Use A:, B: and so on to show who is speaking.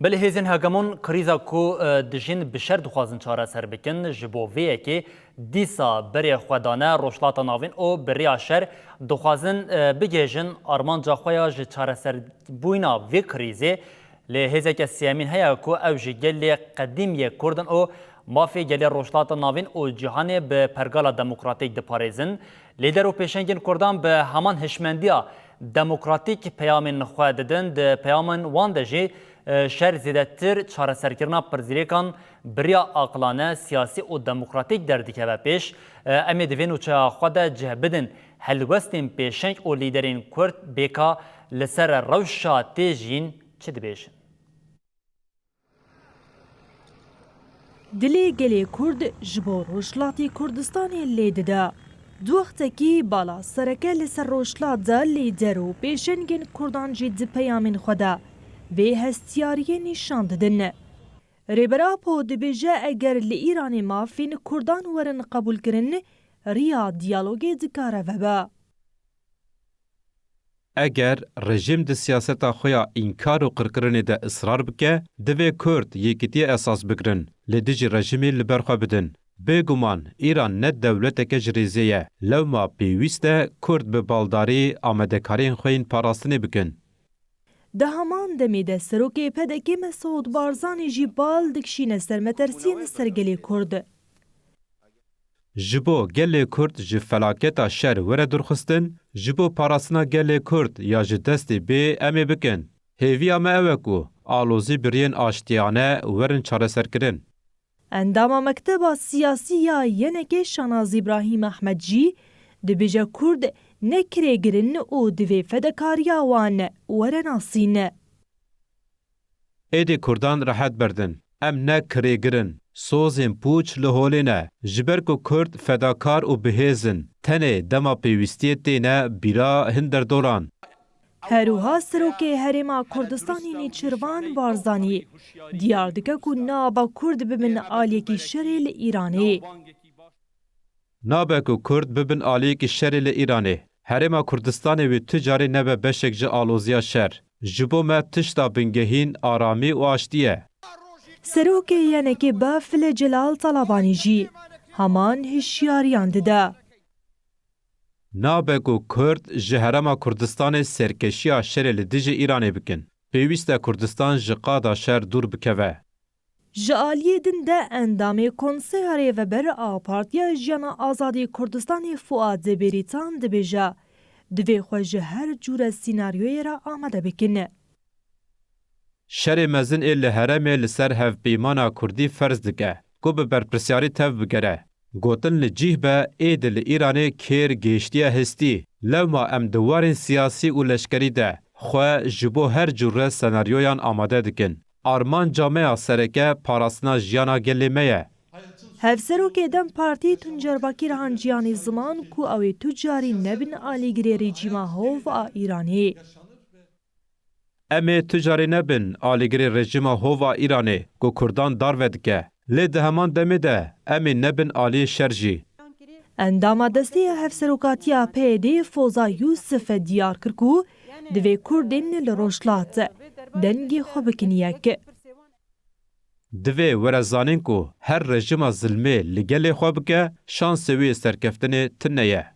A: بله هزین هگمون کریزا کو دژین بشر دخوازن چاره سر بکن جبوویه که دیسا بری خودانه روشلاتا ناوین او بری آشر دخوازن بگیجن آرمان جاخویا ج چاره سر بوینا وی کریزه لی هزه که سیامین هیا کو او جگل قدیمی کردن او مافی گل روشلاتا ناوین او جهان به پرگالا دموکراتیک دپاریزن لیدر و پیشنگین کردان به همان هشمندیا دموکراتیک پیامین خواه ددن ده پیامین واندجی شهر زیادتر چاره سرکرنا پرزیریکان بریا عقلانه سیاسی و دموکراتیک دردی که پیش امید وین و چه خود جهبدن هلوستین پیشنگ و لیدرین کرد بیکا لسر روشا تیجین چه دبیشن؟
B: دلی گلی کرد جبو روشلاتی کردستانی لیده دو وقتکی بالا سرکه لسر روشلات دا لیدر و پیشنگین کردان جید پیامین خوده به هستیاری نشان دادن. ریبرا پو دبیجه اگر لی ایرانی مافین کردان ورن قبول کرن ریا دیالوگی دکاره وبا.
C: اگر رژیم د سیاست خویا انکار و قرقرنی ده اصرار بکه دوی کرد یکیتی اساس بگرن لدیج رژیمی لبرخوا بدن. بگمان ایران نه دولت که جریزیه لو ما پیوسته کرد به بالداری آمده کارین خوین پاراستنی بکن.
B: ده همان دمیده سروکی پدکی مسعود بارزانی جی بال دکشین سرمترسین سرگلی کرد.
C: جبو گل کرد جی فلاکتا شر وره درخستن، جبو پاراسنا گل کرد یا جی دستی بی امی بکن. هیوی اما اوکو آلوزی برین آشتیانه ورن چاره سر کرن.
B: اندام مکتب سیاسی یا ینک شاناز ابراهیم احمد جی دبیجه کرد نکره گرن او دوی فدکاریا وان ورناسین.
C: ایدی کردان راحت بردن. ام نکره گرن. سوزن پوچ لحولینه. جبر کو کرد فداکار و بهیزن. تنه دما پیوستیت دینه بیرا هندر دوران.
B: هروها سروکی هرما کردستانی نیچروان بارزانی دیار دکه کو نابا کرد ببن آلیکی شریل ایرانی.
C: نابا کو کرد ببن آلیکی شریل ایرانی. هرما کردستان و تجاری نبه بشک جه آلوزیا شر. جبو ما تشتا بنگهین آرامی و آشتیه.
B: سروکی یعنی که بافل جلال طلبانی جی همان هشیاریان ده.
C: نابگو کرد جهرما کردستان سرکشی شر لدیج ایرانی بکن. پیوست کردستان جقادا شر دور بکوه.
B: جالیه دن ده اندام کنسیاری و بر آپارتیا جانا آزادی کردستانی فواد زبیریتان ده بیجا. دوی خواه هر جور سیناریوی را آمده بکنه.
C: شر مزن ایل هرمه لسر هف بیمانا کردی فرض دکه. گو به برپرسیاری تف بگره. گوتن لجیه به ایدل ایرانی کیر گیشتیه هستی. لو ما ام دوارین سیاسی و لشکری ده. خواه جبو هر جور سناریویان آماده دکن. آرمان جامعه سرکه پاراسنا جیانا گلیمه.
B: هفسرو که دم پارتی تنجر باکی رهان جیانی زمان کو اوی تجاری نبین آلیگری رژیما هوو ایرانی.
C: امی تجاری نبین آلیگری رژیما هوو ایرانی کو کردان دارود که. لید همان دمی ده امی نبین آلی شرجی.
B: اندام دستی هفسروکاتیا پیدی فوزا یوسف دیار کرکو دوی کردین لروشلات دنگی خوب کنیک.
C: دوی ورزانین کو هر رژیم ظلمه لگل خواب که شانس وی سرکفتن تنیه.